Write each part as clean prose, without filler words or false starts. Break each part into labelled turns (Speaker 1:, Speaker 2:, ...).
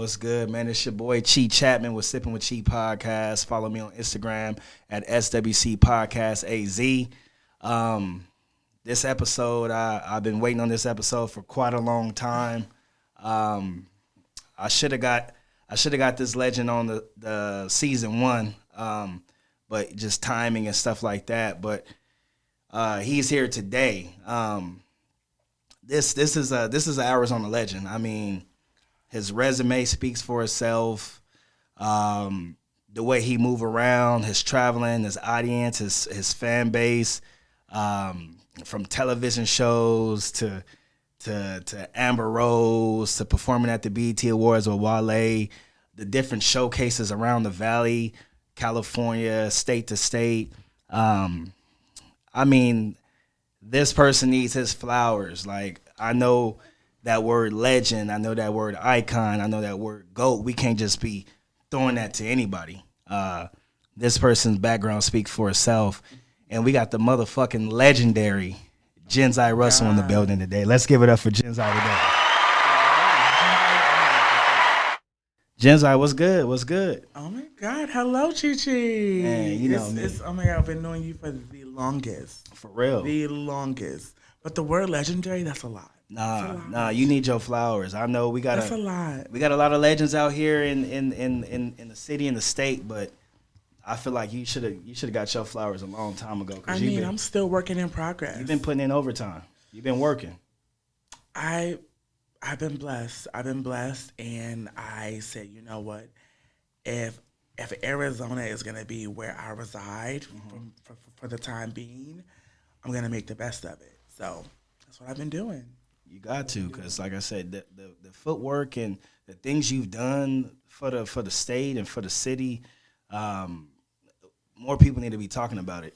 Speaker 1: What's good, man? It's your boy Chee Chatman with Sipping with Chee Podcast. Follow me on Instagram at SWC Podcast AZ. This episode, I've been waiting on this episode for quite a long time. I should have got this legend on the season one, but just timing and stuff like that. But he's here today. This is an Arizona legend. I mean, his resume speaks for itself. The way he move around, his traveling, his audience, his fan base, from television shows to Amber Rose to performing at the BET Awards with Wale, the different showcases around the Valley, California, state to state. I mean, this person needs his flowers. Like, I know that word legend, I know that word icon, I know that word GOAT. We can't just be throwing that to anybody. This person's background speaks for itself. And we got the motherfucking legendary Jenzi Russell in the building today. Let's give it up for Jenzi today. Jenzi, what's good? What's good?
Speaker 2: Oh my God! Hello, Chee Chee.
Speaker 1: Man, you know me.
Speaker 2: Oh my God! I've been knowing you for the longest.
Speaker 1: For real.
Speaker 2: The longest. But the word legendary, that's a lot.
Speaker 1: Nah. You need your flowers. I know we got
Speaker 2: that's a lot.
Speaker 1: We got a lot of legends out here in the city and the state, but I feel like you should have got your flowers a long time ago.
Speaker 2: I mean, I'm still working in progress.
Speaker 1: You've been putting in overtime. You've been working.
Speaker 2: I've been blessed. And I said, you know what? If Arizona is going to be where I reside for the time being, I'm going to make the best of it. So that's what I've been doing.
Speaker 1: You got to, because like I said, the footwork and the things you've done for the state and for the city, more people need to be talking about it.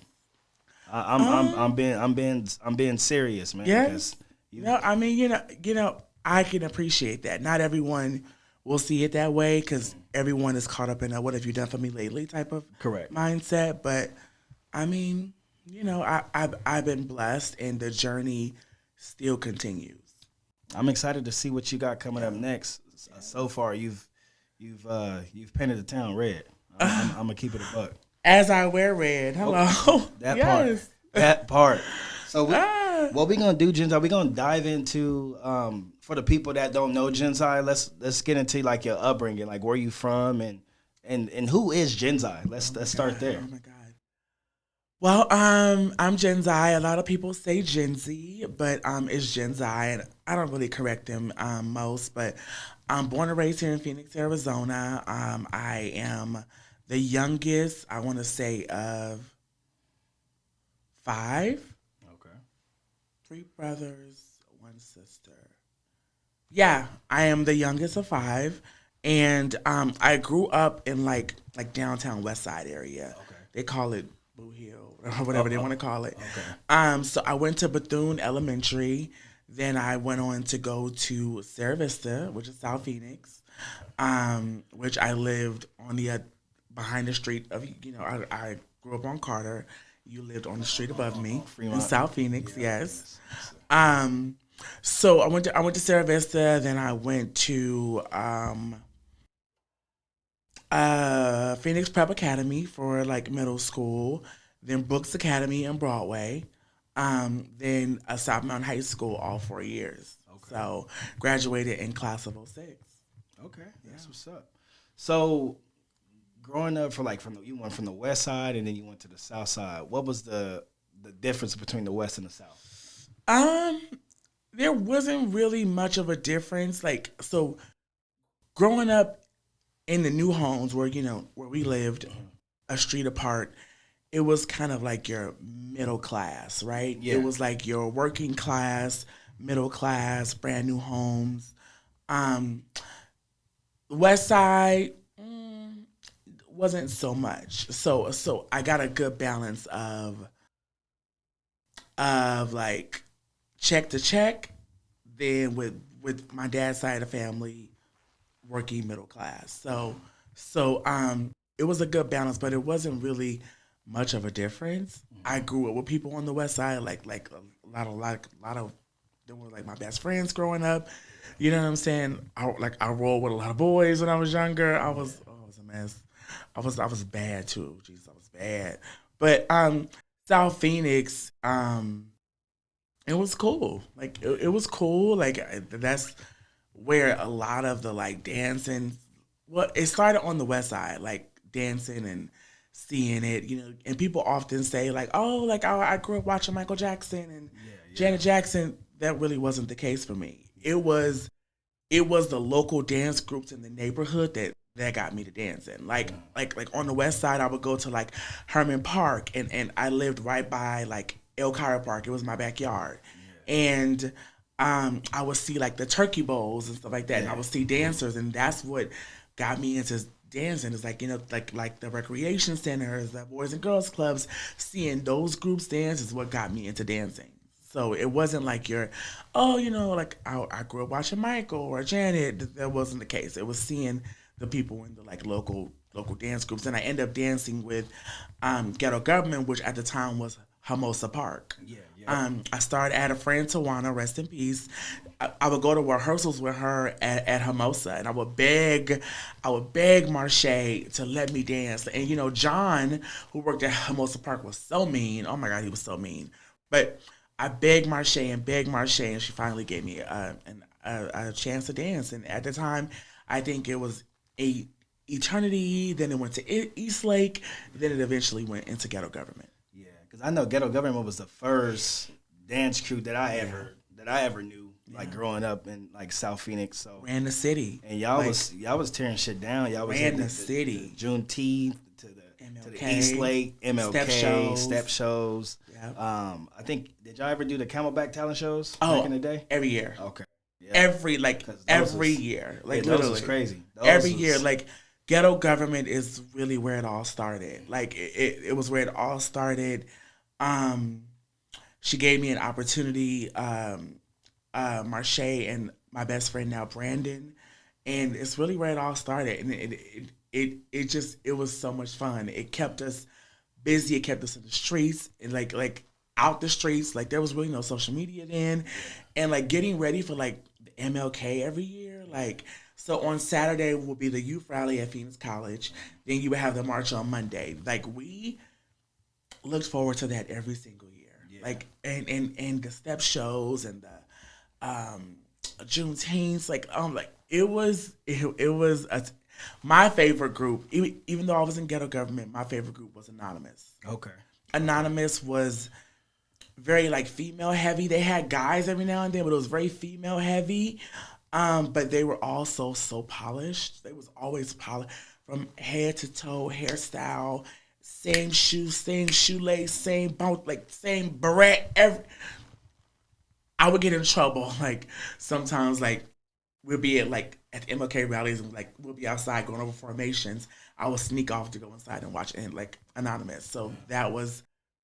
Speaker 1: I'm being serious, man.
Speaker 2: Yes. I mean, you know, I can appreciate that. Not everyone will see it that way because everyone is caught up in a "what have you done for me lately" type of mindset. But I mean, you know, I've been blessed, and the journey still continues.
Speaker 1: I'm excited to see what you got coming up next. So far, you've painted the town red. I'm gonna keep it a buck.
Speaker 2: As I wear red. Hello.
Speaker 1: That part. So what we gonna do, Jenzi? We gonna dive into for the people that don't know Jenzi. Let's get into like your upbringing, like where you from, and who is Jenzi? Let's start there.
Speaker 2: Oh my God. Well, I'm Jenzi. A lot of people say Jenzi, but it's Jenzi, and I don't really correct them most. But I'm born and raised here in Phoenix, Arizona. I am the youngest, I want to say, of 5.
Speaker 1: Okay.
Speaker 2: 3 brothers, 1 sister. Yeah, I am the youngest of 5, and I grew up in like downtown West Side area.
Speaker 1: Okay.
Speaker 2: They call it Blue Hill or whatever they want to call it.
Speaker 1: Okay.
Speaker 2: So I went to Bethune Elementary. Then I went on to go to Sierra Vista, which is South Phoenix, which I lived on the behind the street of, you know, I grew up on Carter. You lived on the street above me in South Phoenix, yes. So I went to Sierra Vista. Then I went to Phoenix Prep Academy for like middle school. Then Brooks Academy in Broadway. Then South Mountain High School all 4 years. Okay. So graduated in class of 06.
Speaker 1: Okay, that's what's up. So growing up you went from the west side and then you went to the south side. What was the difference between the west and the south?
Speaker 2: There wasn't really much of a difference. Like, so growing up in the new homes where we lived a street apart, it was kind of like your middle class, right? Yeah. It was like your working class, middle class, brand new homes. West side wasn't so much. So I got a good balance of like check to check, then with my dad's side of the family, working middle class. So it was a good balance, but it wasn't really much of a difference. I grew up with people on the west side, like a lot of they were like my best friends growing up. You know what I'm saying? I rolled with a lot of boys when I was younger. I was a mess. I was bad too. Jeez, I was bad. But South Phoenix, it was cool. Like it was cool. Like that's where a lot of the like dancing. Well, it started on the West Side, like dancing and seeing it. And people often say like, "Oh, like I grew up watching Michael Jackson and Janet Jackson." That really wasn't the case for me. It was the local dance groups in the neighborhood that got me to dancing. Like on the West Side, I would go to like Herman Park, and I lived right by like El Cairo Park. It was my backyard, and I would see like the turkey bowls and stuff like that, and I would see dancers, and that's what got me into dancing. Is like like the recreation centers, the boys and girls clubs. Seeing those groups dance is what got me into dancing. So it wasn't like oh, like I grew up watching Michael or Janet. That wasn't the case. It was seeing the people in the like local dance groups, and I ended up dancing with Ghetto Government, which at the time was Hermosa Park. I started at a friend Tawana, rest in peace. I would go to rehearsals with her at Hermosa, and I would beg Marche to let me dance. And John, who worked at Hermosa Park, was so mean. Oh my God, he was so mean. But I begged Marche, and she finally gave me a chance to dance. And at the time, I think it was a Eternity. Then it went to East Lake. Then it eventually went into Ghetto Government.
Speaker 1: Yeah, because I know Ghetto Government was the first dance crew that I ever knew. Like growing up in like South Phoenix, so
Speaker 2: ran the city,
Speaker 1: and y'all was tearing shit down. Y'all was
Speaker 2: ran the city,
Speaker 1: the Juneteenth to the East Lake MLK step shows. Yep. I think did y'all ever do the Camelback talent shows back in the day?
Speaker 2: Every year.
Speaker 1: Okay. Yeah.
Speaker 2: Every year, like
Speaker 1: those was crazy.
Speaker 2: Year, like Ghetto Government is really where it all started. Like it was where it all started. She gave me an opportunity. Marche and my best friend now Brandon, and it's really where it all started, and it was so much fun. It kept us busy. It kept us in the streets and like out the streets. Like there was really no social media then, and like getting ready for like the MLK every year. Like so on Saturday will be the youth rally at Phoenix College. Then you would have the march on Monday. Like we looked forward to that every single year. Yeah. Like and the step shows and the Juneteenth, my favorite group. Even though I was in Ghetto Government, my favorite group was Anonymous.
Speaker 1: Okay.
Speaker 2: Anonymous was very like female heavy. They had guys every now and then, but it was very female heavy. But they were also so polished. They was always polished from head to toe, hairstyle, same shoes, same shoelace, same bounce, like same beret. I would get in trouble. Like sometimes, like we'll be at the MLK rallies and like we'll be outside going over formations. I would sneak off to go inside and watch and like Anonymous. So that was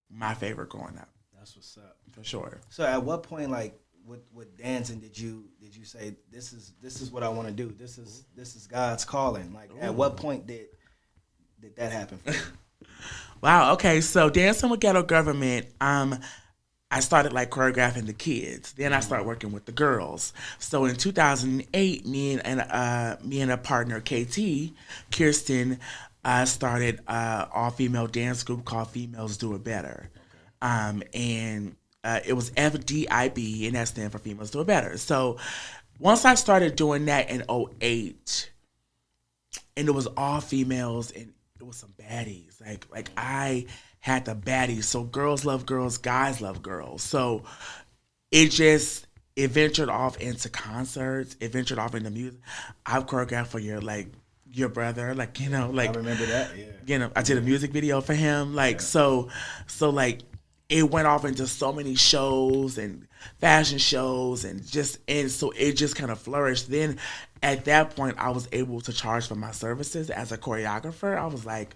Speaker 2: my favorite growing up.
Speaker 1: That's what's up
Speaker 2: for sure.
Speaker 1: So at what point, like with dancing, did you say this is what I want to do? This is God's calling. Like at what point did that happen for you?
Speaker 2: Wow. Okay. So dancing with Ghetto Government. I started like choreographing the kids. Then I started working with the girls. So in 2008, me and a partner, Kirsten, started an all-female dance group called Females Do It Better. And it was FDIB, and that stands for Females Do It Better. So once I started doing that in 2008, and it was all females, and it was some baddies. Like I had the baddies. So girls love girls, guys love girls. So it ventured off into concerts. It ventured off into music. I've choreographed for your brother, I
Speaker 1: remember that. Yeah.
Speaker 2: I did a music video for him. So it went off into so many shows and fashion shows and so it just kind of flourished. Then at that point I was able to charge for my services as a choreographer. I was like,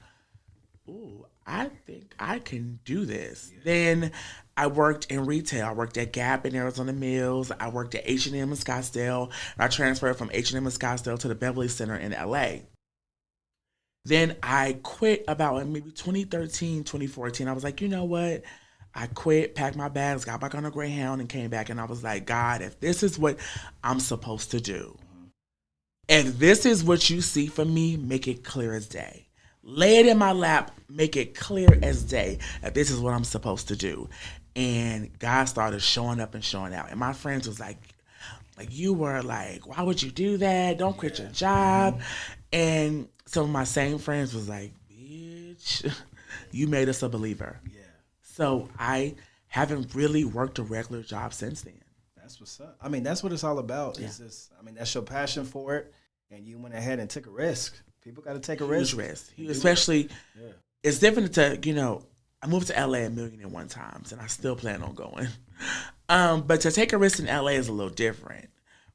Speaker 2: ooh, I think I can do this. Yeah. Then I worked in retail. I worked at Gap in Arizona Mills. I worked at H&M in Scottsdale. And I transferred from H&M in Scottsdale to the Beverly Center in LA. Then I quit about maybe 2013, 2014. I was like, you know what? I quit, packed my bags, got back on a Greyhound, and came back. And I was like, God, if this is what I'm supposed to do, if this is what you see for me, make it clear as day. Lay it in my lap, make it clear as day if this is what I'm supposed to do. And God started showing up and showing out. And my friends was like you were like, why would you do that? Don't quit your job. And some of my same friends was like, bitch, you made us a believer.
Speaker 1: Yeah.
Speaker 2: So I haven't really worked a regular job since then.
Speaker 1: That's what's up. I mean, that's what it's all about. Yeah. Is this? I mean, that's your passion for it, and you went ahead and took a risk. People got to take a risk.
Speaker 2: Especially, it's different to I moved to LA 1,000,001 times, and I still plan on going. But to take a risk in LA is a little different.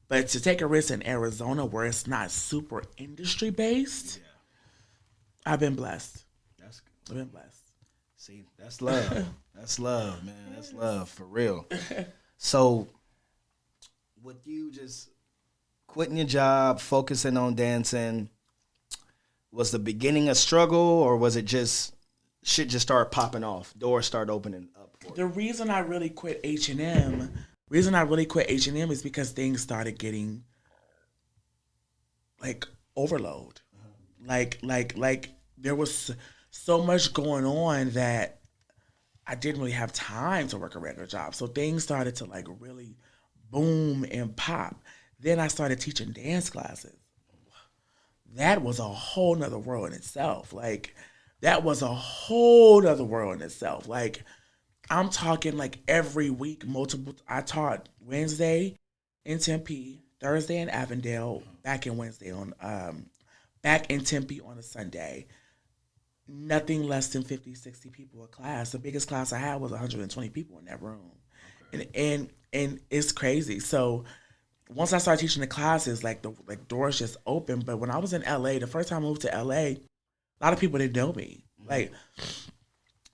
Speaker 2: But to take a risk in Arizona, where it's not super industry based, I've been blessed.
Speaker 1: That's good.
Speaker 2: I've been blessed.
Speaker 1: See, that's love. That's love, man. That's love for real. So, with you just quitting your job, focusing on dancing, was the beginning a struggle, or was it just shit just started popping off, doors started opening up for you?
Speaker 2: The reason I really quit H&M is because things started getting like overload. Like there was so much going on that I didn't really have time to work a regular job. So things started to like really boom and pop. Then I started teaching dance classes. That was a whole nother world in itself. Like, that was a whole nother world in itself. Like, I'm talking like every week, I taught Wednesday in Tempe, Thursday in Avondale, back in Tempe on a Sunday. Nothing less than 50, 60 people a class. The biggest class I had was 120 people in that room. Okay. And it's crazy. So once I started teaching the classes, like doors just opened. But when I was in LA, the first time I moved to LA, a lot of people didn't know me. Like,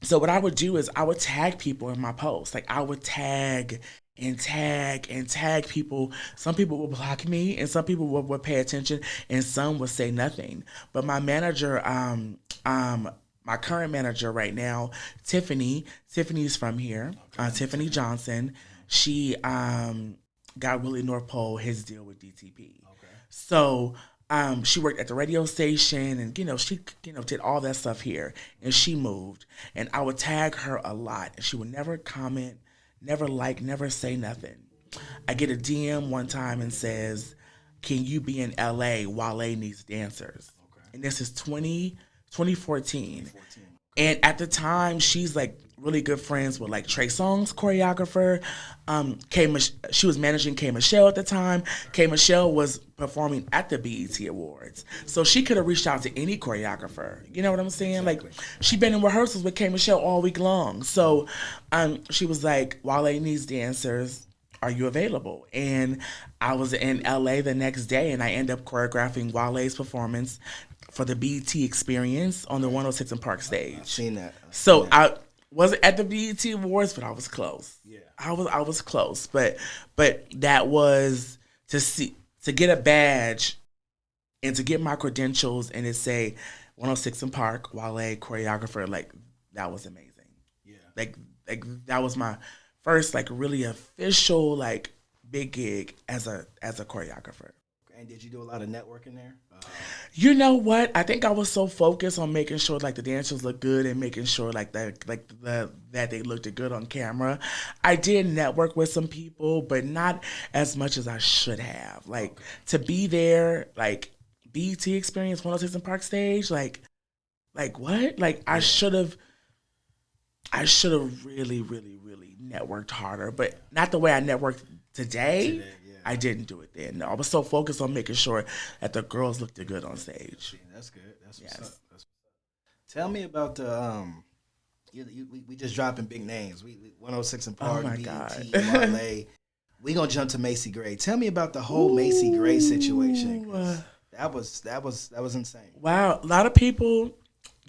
Speaker 2: so what I would do is I would tag people in my posts. Like, I would tag people. Some people would block me, and some people would pay attention, and some would say nothing. But my manager, my current manager right now, Tiffany's from here, Tiffany Johnson. She got Willie North Pole his deal with DTP. Okay. So she worked at the radio station, and she did all that stuff here, and she moved, and I would tag her a lot, and she would never comment, never like, never say nothing. I get a DM one time and says, "Can you be in LA? Wale needs dancers." Okay. And this is 2014. And at the time, she's like really good friends with like Trey Songz choreographer. She was managing K. Michelle at the time. K. Michelle was performing at the BET Awards. So she could have reached out to any choreographer. You know what I'm saying? Exactly. Like, she'd been in rehearsals with K. Michelle all week long. So she was like, "Wale needs dancers. Are you available?" And I was in LA the next day, and I ended up choreographing Wale's performance for the BET Experience on the 106 and Park stage.
Speaker 1: I've seen that.
Speaker 2: I wasn't at the BET Awards, but I was close. Yeah, I was close. But that was to get a badge and to get my credentials and it say 106 and Park, Wale choreographer. Like, that was amazing. Yeah, like that was my first like really official like big gig as a choreographer.
Speaker 1: And did you do a lot of networking there?
Speaker 2: You know what? I think I was so focused on making sure like the dancers looked good and making sure that they looked good on camera. I did network with some people, but not as much as I should have. Like, to be there, like BET Experience 106 and Park stage, like what? Like, I should have really, really, really networked harder, but not the way I networked today. I didn't do it then. No, I was so focused on making sure that the girls looked good on stage.
Speaker 1: That's good. That's what's up. Tell me about the we just dropping big names. We 106 and Park, BET, Wale. We gonna jump to Macy Gray. Tell me about the whole Macy Gray situation. That was insane.
Speaker 2: Wow, a lot of people,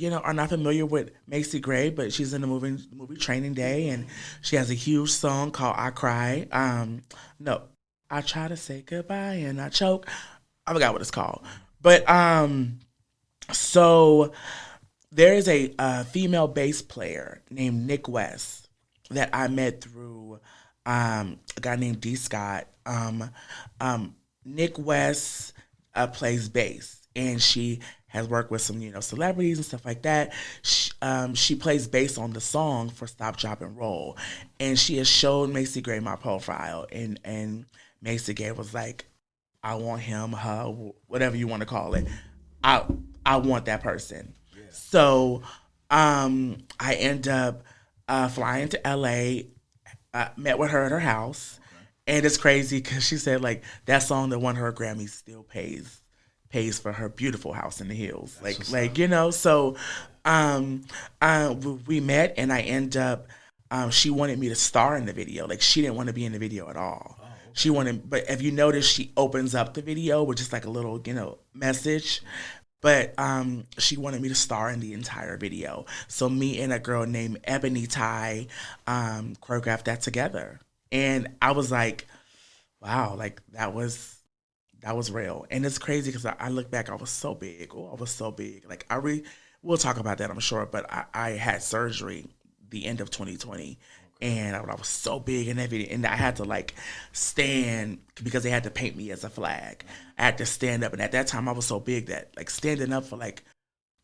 Speaker 2: are not familiar with Macy Gray, but she's in the movie Training Day, and she has a huge song called "I Cry." No. I try to say goodbye and I choke. I forgot what it's called. But so there is a female bass player named Nick West that I met through a guy named D. Scott. Nick West plays bass, and she has worked with some, celebrities and stuff like that. She plays bass on the song for Stop, Drop, and Roll, and she has showed Macy Gray my profile, and Macy Gray was like, I want him, her, whatever you want to call it. I want that person. Yeah. So I end up flying to LA, met with her at her house. Okay. And it's crazy because she said like that song that won her a Grammy still pays for her beautiful house in the hills. That's so we met, and I end up she wanted me to star in the video. Like, she didn't want to be in the video at all. Oh, okay. She wanted, but if you notice, she opens up the video with just like a little, message. But she wanted me to star in the entire video. So me and a girl named Ebony Ty choreographed that together. And I was like, wow, like that was real. And it's crazy because I look back, I was so big. Oh, I was so big. Like we'll talk about that, I'm sure. But I had surgery the end of 2020. And I was so big in that video, and I had to like stand because they had to paint me as a flag. I had to stand up, and at that time I was so big that like standing up for like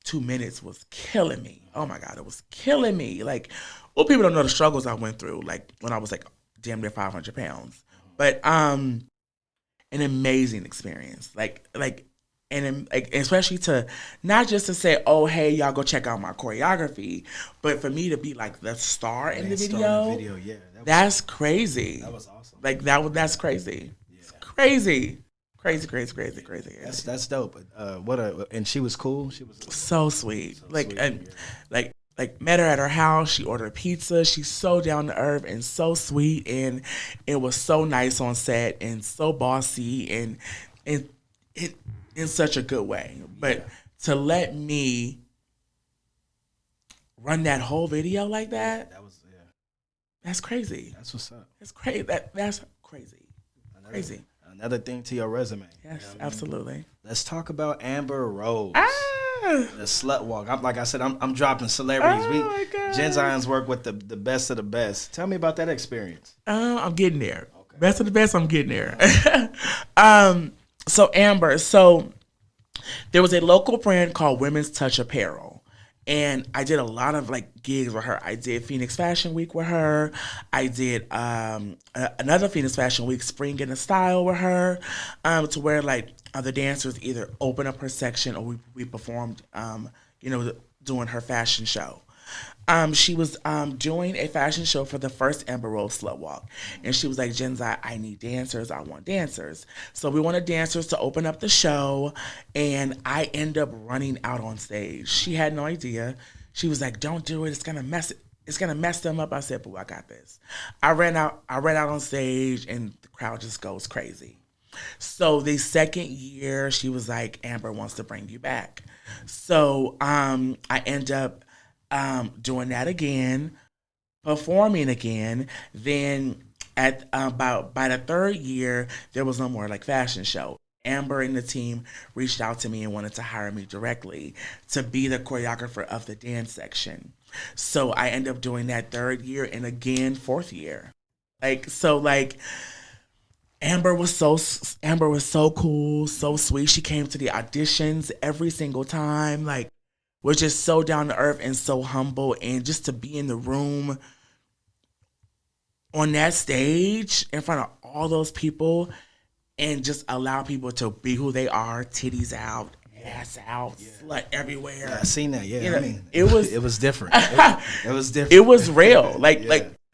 Speaker 2: 2 minutes was killing me. Oh my God, it was killing me. Like, well, people don't know the struggles I went through, like when I was like damn near 500 pounds. But an amazing experience. And like, especially to not just to say, oh, hey, y'all go check out my choreography, but for me to be like the star in the video, yeah, that's crazy. That was awesome. Like that's crazy. Yeah. It's crazy. Crazy. That's
Speaker 1: dope. And she was cool. She was
Speaker 2: so sweet. Like met her at her house. She ordered pizza. She's so down to earth and so sweet, and it was so nice on set and so bossy and it in such a good way. But to let me run that whole video like that, that's crazy.
Speaker 1: That's what's up.
Speaker 2: That's crazy. That's crazy. Crazy.
Speaker 1: Another thing to your resume.
Speaker 2: Yes, absolutely.
Speaker 1: Let's talk about Amber Rose. The slut walk. Like I said, I'm dropping celebrities.
Speaker 2: My God.
Speaker 1: JENZI's work with the best of the best. Tell me about that experience.
Speaker 2: I'm getting there. Okay. Best of the best, I'm getting there. So Amber, there was a local brand called Women's Touch Apparel, and I did a lot of like gigs with her. I did Phoenix Fashion Week with her. I did another Phoenix Fashion Week, Spring in the Style with her, to where like the dancers either open up her section or we performed, doing her fashion show. She was doing a fashion show for the first Amber Rose Slut Walk. And she was like, Jenzi, I need dancers. I want dancers. So we wanted dancers to open up the show. And I end up running out on stage. She had no idea. She was like, don't do it. It's going to mess them up. I said, boo, I got this. I ran out on stage, and the crowd just goes crazy. So the second year, she was like, Amber wants to bring you back. So I end up doing that again, performing again. Then at by the third year, there was no more like fashion show. Amber and the team reached out to me and wanted to hire me directly to be the choreographer of the dance section. So I ended up doing that third year and again fourth year. Amber was so cool, so sweet. She came to the auditions every single time, was just so down to earth and so humble, and just to be in the room on that stage in front of all those people and just allow people to be who they are, titties out, ass out, slut everywhere.
Speaker 1: Yeah, I seen that. Yeah,
Speaker 2: I mean, it was
Speaker 1: different. It was different.
Speaker 2: It was real.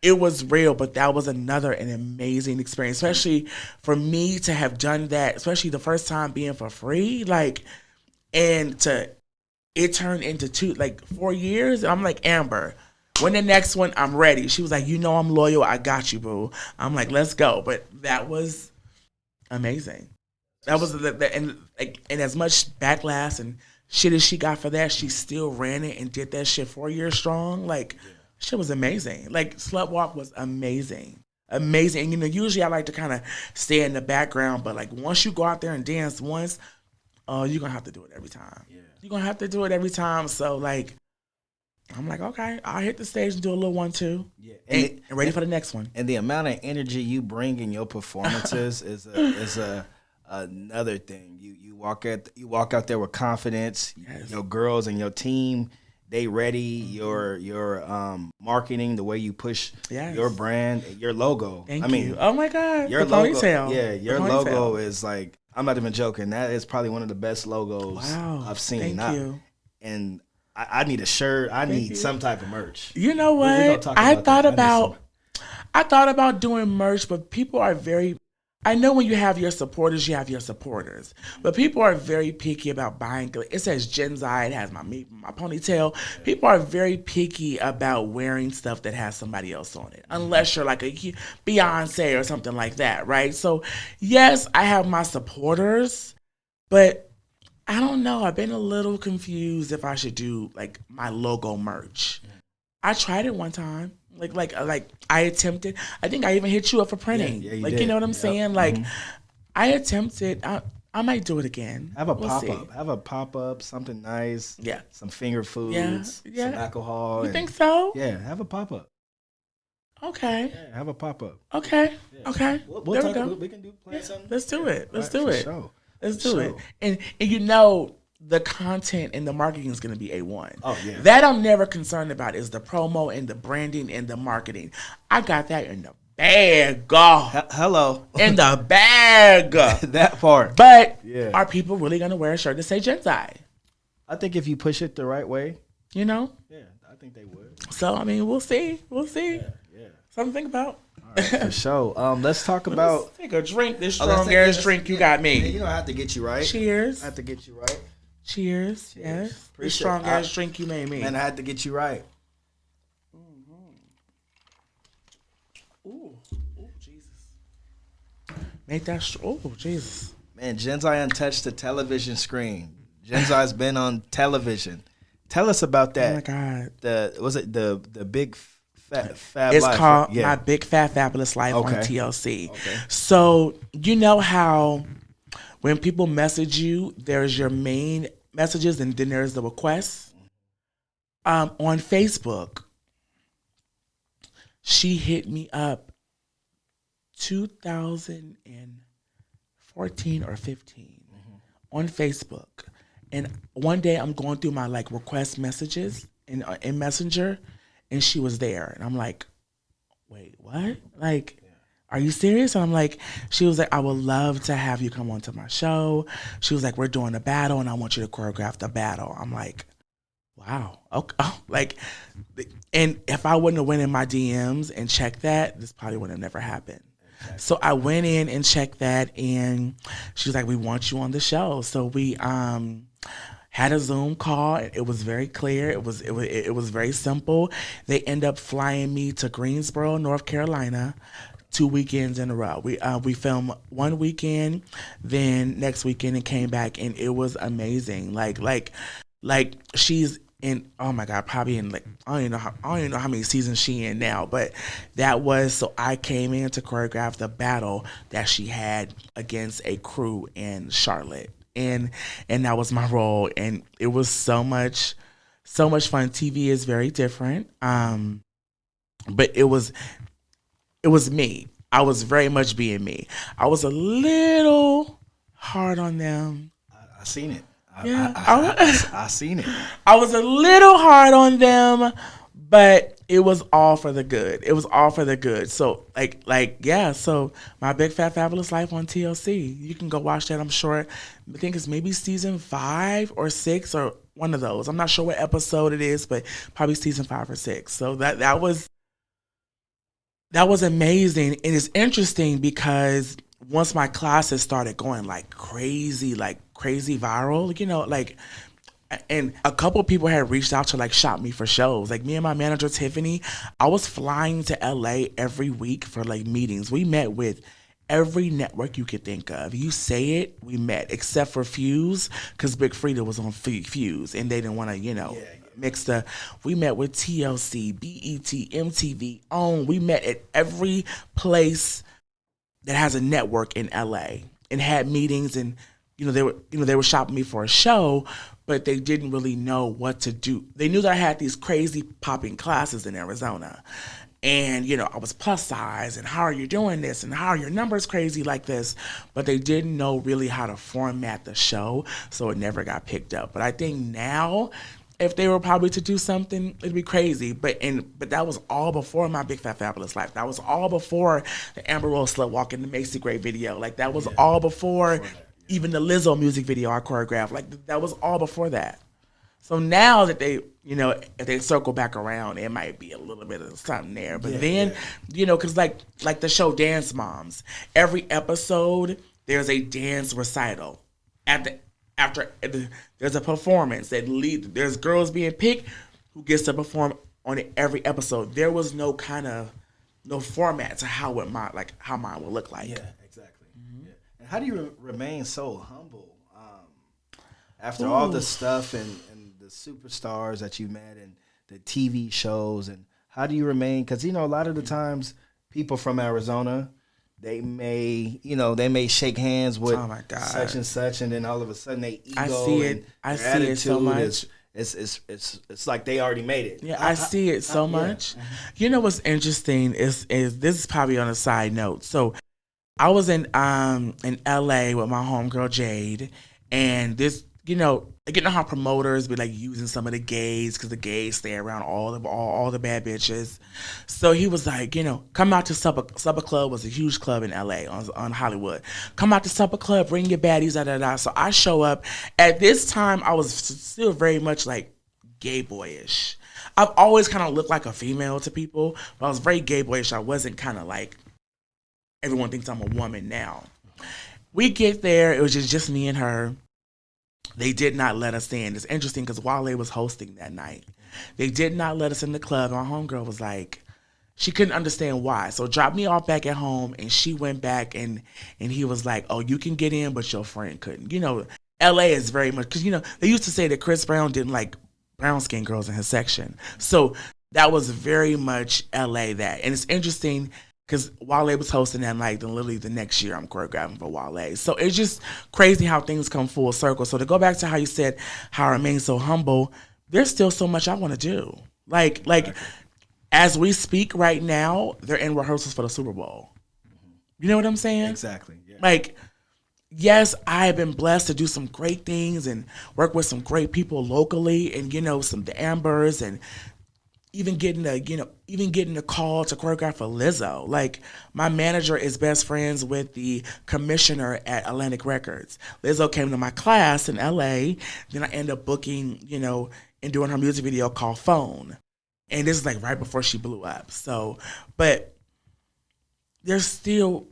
Speaker 2: It was real, but that was an amazing experience, especially for me to have done that, especially the first time being for free, and it turned into 4 years. And I'm like, Amber, when the next one, I'm ready. She was like, I'm loyal. I got you, boo. I'm like, let's go. But that was amazing. That was and as much backlash and shit as she got for that, she still ran it and did that shit 4 years strong. Shit was amazing. Slut Walk was amazing. Amazing. And, usually I like to kind of stay in the background, but, once you go out there and dance once, you're going to have to do it every time. Yeah. You're going to have to do it every time. So, I'm like, okay, I'll hit the stage and do a little 1-2.
Speaker 1: Yeah,
Speaker 2: And ready for the next one.
Speaker 1: And the amount of energy you bring in your performances is another thing. You walk out there with confidence.
Speaker 2: Yes.
Speaker 1: Your girls and your team, they ready. Your marketing, the way you push your brand, your logo.
Speaker 2: Thank you. Oh my God,
Speaker 1: your
Speaker 2: the
Speaker 1: logo,
Speaker 2: ponytail.
Speaker 1: yeah, your logo is like, I'm not even joking. That is probably one of the best logos I've seen.
Speaker 2: Thank you.
Speaker 1: And I need a shirt. I need some type of merch.
Speaker 2: You know what? I thought about doing merch, but people are very. I know when you have your supporters, you have your supporters, but people are very picky about buying. It says Jenzi. It has my ponytail. People are very picky about wearing stuff that has somebody else on it, unless you're like a Beyonce or something like that, right? So, yes, I have my supporters, but I don't know. I've been a little confused if I should do like my logo merch. I tried it one time. Like I attempted. I think I even hit you up for printing.
Speaker 1: Yeah, you
Speaker 2: like
Speaker 1: did.
Speaker 2: You know what I'm saying? Like I attempted. I might do it again.
Speaker 1: Have a pop up. Have a pop up. Something nice.
Speaker 2: Yeah.
Speaker 1: Some finger foods.
Speaker 2: Yeah.
Speaker 1: Some alcohol.
Speaker 2: You think so?
Speaker 1: Yeah. Have a pop up.
Speaker 2: Okay.
Speaker 1: Yeah. Have a pop up.
Speaker 2: Okay.
Speaker 1: Yeah.
Speaker 2: Okay.
Speaker 1: We'll talk. We can plan something.
Speaker 2: Let's do it. Let's do it.
Speaker 1: Sure.
Speaker 2: Let's do it. And you know, the content and the marketing is going to be A1.
Speaker 1: Oh, yeah.
Speaker 2: That I'm never concerned about is the promo and the branding and the marketing. I got that in the bag.
Speaker 1: Hello.
Speaker 2: In the bag.
Speaker 1: That part.
Speaker 2: But are people really going to wear a shirt that say Jenzi?
Speaker 1: I think if you push it the right way.
Speaker 2: You know?
Speaker 1: Yeah, I think they would.
Speaker 2: So, I mean, we'll see. We'll see.
Speaker 1: Yeah.
Speaker 2: Something to think about.
Speaker 1: All right, for sure. Let's talk about.
Speaker 2: Let's take a drink. This strong ass drink you got me.
Speaker 1: Yeah, you know, I have to get you right.
Speaker 2: Cheers.
Speaker 1: I have to get you right.
Speaker 2: Cheers. Yes. This strong ass drink you made me.
Speaker 1: Man, I had to get you right.
Speaker 2: Ooh, Jesus. Make that. Oh, Jesus.
Speaker 1: Man, Jenzi untouched the television screen. Jenzi's been on television. Tell us about that.
Speaker 2: Oh my God.
Speaker 1: The big fab
Speaker 2: it's
Speaker 1: life?
Speaker 2: It's called My Big Fat Fabulous Life on TLC. Okay. So you know how when people message you, there's your main messages and then there's the requests. On Facebook, she hit me up 2014 or 15 on Facebook. And one day I'm going through my like request messages in Messenger, and she was there. And I'm like, wait, what? Like, are you serious? And I'm like, she was like, I would love to have you come onto my show. She was like, we're doing a battle and I want you to choreograph the battle. I'm like, wow. Okay. Oh, like, and if I wouldn't have went in my DMs and checked that, this probably would have never happened. Exactly. So I went in and checked that, and she was like, we want you on the show. So we had a Zoom call. It was very clear. It was very simple. They end up flying me to Greensboro, North Carolina, 2 weekends in a row. We filmed one weekend, then next weekend, and came back, and it was amazing. Like she's in, oh my God, probably in like I don't even know how many seasons she in now, but that was, so I came in to choreograph the battle that she had against a crew in Charlotte. And that was my role, and it was so much fun. TV is very different, but it was me. I was very much being me. I was a little hard on them.
Speaker 1: I seen it. I seen it.
Speaker 2: I was a little hard on them, but it was all for the good. It was all for the good. So so My Big Fat Fabulous Life on TLC. You can go watch that. I'm sure. I think it's maybe season 5 or 6 or one of those. I'm not sure what episode it is, but probably season 5 or 6. So that was amazing. And it's interesting because once my classes started going like crazy viral, you know, like, and a couple of people had reached out to like shop me for shows. Like me and my manager Tiffany, I was flying to LA every week for like meetings. We met with every network you could think of. You say it, we met, except for Fuse, because Big Frida was on Fuse, and they didn't want to, mix the. We met with TLC, BET, MTV, OWN. We met at every place that has a network in LA and had meetings, and they were shopping me for a show, but they didn't really know what to do. They knew that I had these crazy popping classes in Arizona. And, you know, I was plus size, and how are you doing this? And how are your numbers crazy like this? But they didn't know really how to format the show, so it never got picked up. But I think now, if they were probably to do something, it'd be crazy. But that was all before my Big Fat Fabulous Life. That was all before the Amber Rose Slut Walk and the Macy Gray video. Like, that was all before even the Lizzo music video I choreographed. Like, that was all before that. So now that they, you know, if they circle back around, it might be a little bit of something there. But you know, because like the show Dance Moms, every episode there's a dance recital. There's a performance that there's girls being picked who gets to perform on every episode. There was no format to how mine would look like.
Speaker 1: Yeah, exactly. Mm-hmm. Yeah. And how do you remain so humble after all the stuff and the superstars that you met and the TV shows, and how do you remain? Because, you know, a lot of the times people from Arizona, they may shake hands with such and such, and then all of a sudden they ego
Speaker 2: I see it so much.
Speaker 1: It's like they already made it.
Speaker 2: Yeah, I see it so much. Yeah. You know what's interesting is this is probably on a side note. So I was in LA with my homegirl Jade, and this, you know how promoters be like using some of the gays because the gays stay around all the bad bitches. So he was like, you know, come out to Supper Club was a huge club in LA on Hollywood. Come out to Supper Club, bring your baddies, da da da. So I show up. At this time, I was still very much like gay boyish. I've always kind of looked like a female to people, but I was very gay boyish. I wasn't kind of like everyone thinks I'm a woman now. We get there. It was just me and her. They did not let us in. It's interesting because Wale was hosting that night. They did not let us in the club. My homegirl was like, she couldn't understand why. So dropped me off back at home, and she went back, and he was like, oh, you can get in, but your friend couldn't. You know, LA is very much, because, you know, they used to say that Chris Brown didn't like brown-skinned girls in his section. So that was very much LA that. And it's interesting because Wale was hosting that night, then literally the next year I'm choreographing for Wale. So it's just crazy how things come full circle. So to go back to how you said how I remain so humble, there's still so much I want to do. Like as we speak right now, they're in rehearsals for the Super Bowl. You know what I'm saying?
Speaker 1: Exactly. Yeah.
Speaker 2: Like, yes, I have been blessed to do some great things and work with some great people locally, and, you know, the Ambers, and even getting a call to choreograph for Lizzo. Like, my manager is best friends with the commissioner at Atlantic Records. Lizzo came to my class in LA. Then I ended up booking, you know, and doing her music video called Phone. And this is like right before she blew up. So, but there's still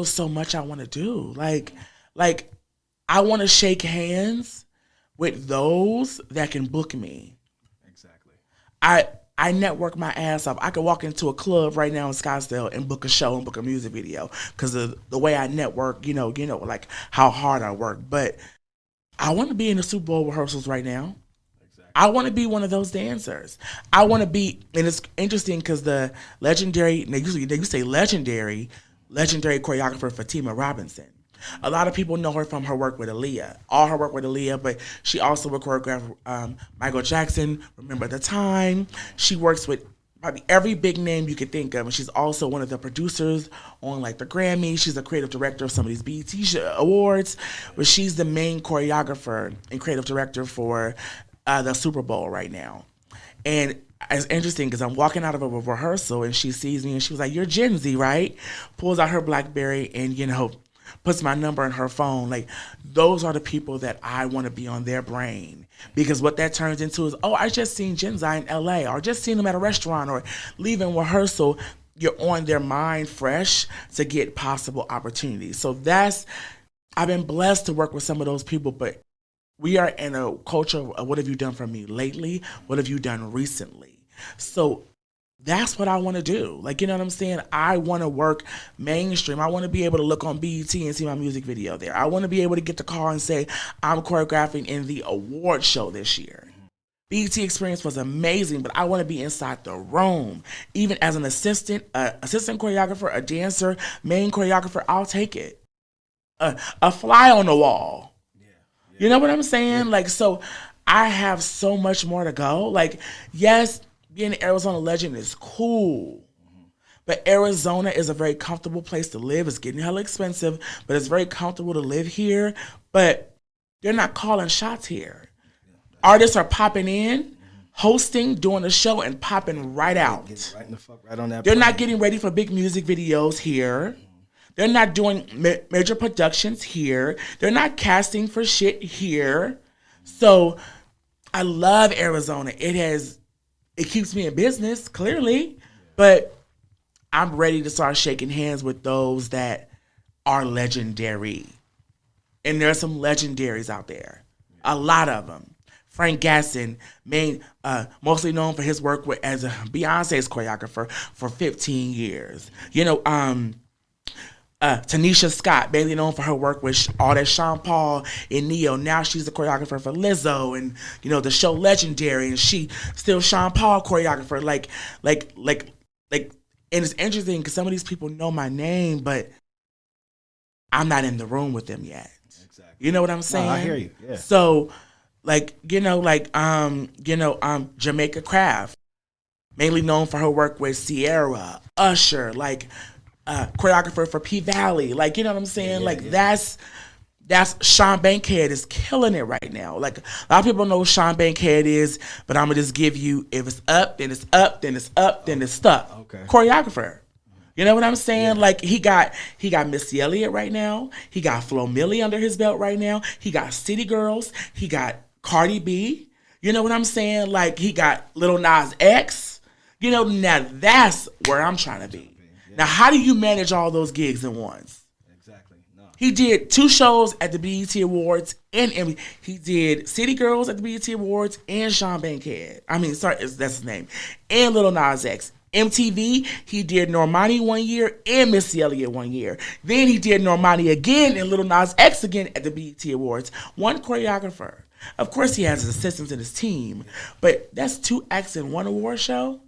Speaker 2: so much I want to do. Like I want to shake hands with those that can book me. I network my ass off. I could walk into a club right now in Scottsdale and book a show and book a music video because of the way I network, you know, like how hard I work. But I want to be in the Super Bowl rehearsals right now. Exactly. I want to be one of those dancers. I want to be, and it's interesting because the legendary, they used to say legendary choreographer Fatima Robinson. A lot of people know her from her work with Aaliyah. All her work with Aaliyah, but she also would choreograph Michael Jackson, Remember the Time. She works with probably every big name you could think of, and she's also one of the producers on like the Grammys. She's a creative director of some of these BET awards, but she's the main choreographer and creative director for the Super Bowl right now. And it's interesting because I'm walking out of a rehearsal and she sees me and she was like, "You're Jenzi, right?" Pulls out her BlackBerry and, you know, puts my number in her phone. Like, those are the people that I want to be on their brain. Because what that turns into is, oh, I just seen Jenzi in LA, or just seen him at a restaurant, or leaving rehearsal. You're on their mind fresh to get possible opportunities. So I've been blessed to work with some of those people, but we are in a culture of what have you done for me lately? What have you done recently? So that's what I want to do. Like, you know what I'm saying? I want to work mainstream. I want to be able to look on BET and see my music video there. I want to be able to get the car and say, I'm choreographing in the award show this year. BET experience was amazing, but I want to be inside the room. Even as an assistant choreographer, a dancer, main choreographer, I'll take it. A fly on the wall. You know what I'm saying? Like, so I have so much more to go. Like, yes, being an Arizona legend is cool. But Arizona is a very comfortable place to live. It's getting hella expensive, but it's very comfortable to live here. But they're not calling shots here. Artists are popping in, hosting, doing a show, and popping right out.
Speaker 1: Get right in the fuck right on that.
Speaker 2: They're
Speaker 1: plane.
Speaker 2: not getting ready for big music videos here. They're not doing major productions here. They're not casting for shit here. So I love Arizona. It keeps me in business, clearly, but I'm ready to start shaking hands with those that are legendary. And there are some legendaries out there. A lot of them. Frank Gasson, mostly known for his work as a Beyonce's choreographer for 15 years. You know, Tanisha Scott, mainly known for her work with all that Sean Paul and Neo. Now she's the choreographer for Lizzo and, you know, the show Legendary, and she still Sean Paul choreographer. And it's interesting because some of these people know my name, but I'm not in the room with them yet.
Speaker 1: Exactly.
Speaker 2: You know what I'm saying?
Speaker 1: No, I hear you. Yeah.
Speaker 2: So, Jamaica Craft, mainly known for her work with Sierra, Usher, choreographer for P Valley. Like, you know what I'm saying? That's Sean Bankhead is killing it right now. Like, a lot of people know who Sean Bankhead is, but I'm gonna just give you, if it's up, then it's up, then it's up, then it's stuck.
Speaker 1: Okay.
Speaker 2: Choreographer. You know what I'm saying? Yeah. Like, he got Missy Elliott right now. He got Flo Milli under his belt right now. He got City Girls. He got Cardi B. You know what I'm saying? Like, he got Lil Nas X. You know, now that's where I'm trying to be. Yeah. Now, how do you manage all those gigs at once? He did 2 shows at the BET Awards and he did City Girls at the BET Awards and Sean Bankhead. That's his name. And Lil Nas X. MTV, he did Normani 1 year and Missy Elliott 1 year. Then he did Normani again and Lil Nas X again at the BET Awards. One choreographer. Of course, he has his assistants in his team, but that's 2 acts in 1 award show.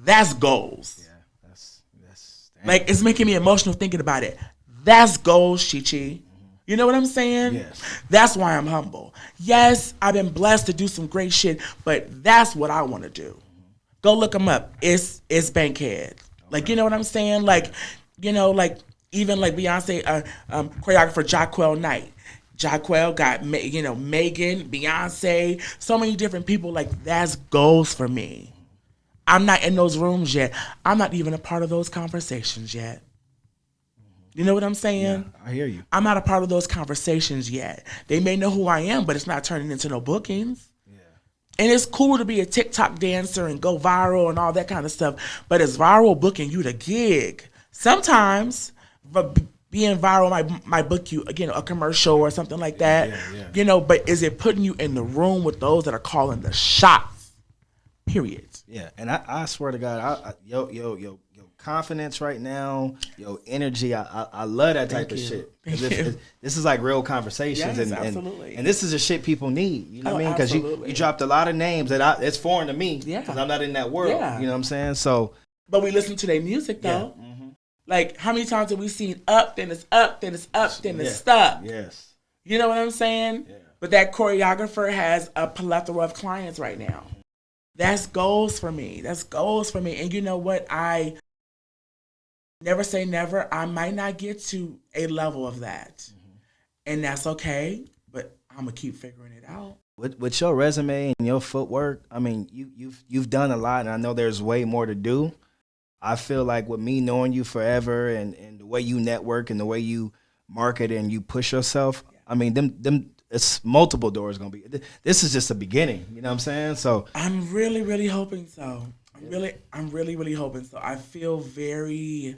Speaker 2: That's goals. Yeah, that's like, it's making me emotional thinking about it. That's goals, Chi. You know what I'm saying?
Speaker 1: Yes.
Speaker 2: That's why I'm humble. Yes, I've been blessed to do some great shit, but that's what I want to do. Go look him up. It's Bankhead. Like, you know what I'm saying? Like, you know, like, even like Beyonce, choreographer Jaquel Knight. Jaquel got, Megan, Beyonce, so many different people. Like, that's goals for me. I'm not in those rooms yet. I'm not even a part of those conversations yet. You know what I'm saying?
Speaker 1: Yeah, I hear you.
Speaker 2: I'm not a part of those conversations yet. They may know who I am, but it's not turning into no bookings. Yeah. And it's cool to be a TikTok dancer and go viral and all that kind of stuff, but is viral booking you the gig? Sometimes, but being viral might book you, again, a commercial or something like that. Yeah. You know, but is it putting you in the room with those that are calling the shots? Period.
Speaker 1: Yeah, and I swear to God, yo, confidence right now, yo, energy. I love that type of shit. This is like real conversations,
Speaker 2: yes, absolutely.
Speaker 1: And this is the shit people need. You know what I mean? Because you dropped a lot of names that it's foreign to me.
Speaker 2: Yeah,
Speaker 1: because I'm not in that world. Yeah. You know what I'm saying? So,
Speaker 2: but we listen to their music though. Yeah. Mm-hmm. Like, how many times have we seen up, then it's up, then it's up, then it's stuck?
Speaker 1: Yes.
Speaker 2: You know what I'm saying? Yeah. But that choreographer has a plethora of clients right now. That's goals for me. And you know what? I never say never. I might not get to a level of that. Mm-hmm. And that's okay. But I'm going to keep figuring it out.
Speaker 1: With your resume and your footwork, I mean, you've done a lot, and I know there's way more to do. I feel like with me knowing you forever and the way you network and the way you market and you push yourself, yeah. I mean, them it's multiple doors gonna be. This is just the beginning, you know what I'm saying? So
Speaker 2: I'm really, really hoping so. I'm really hoping so. I feel very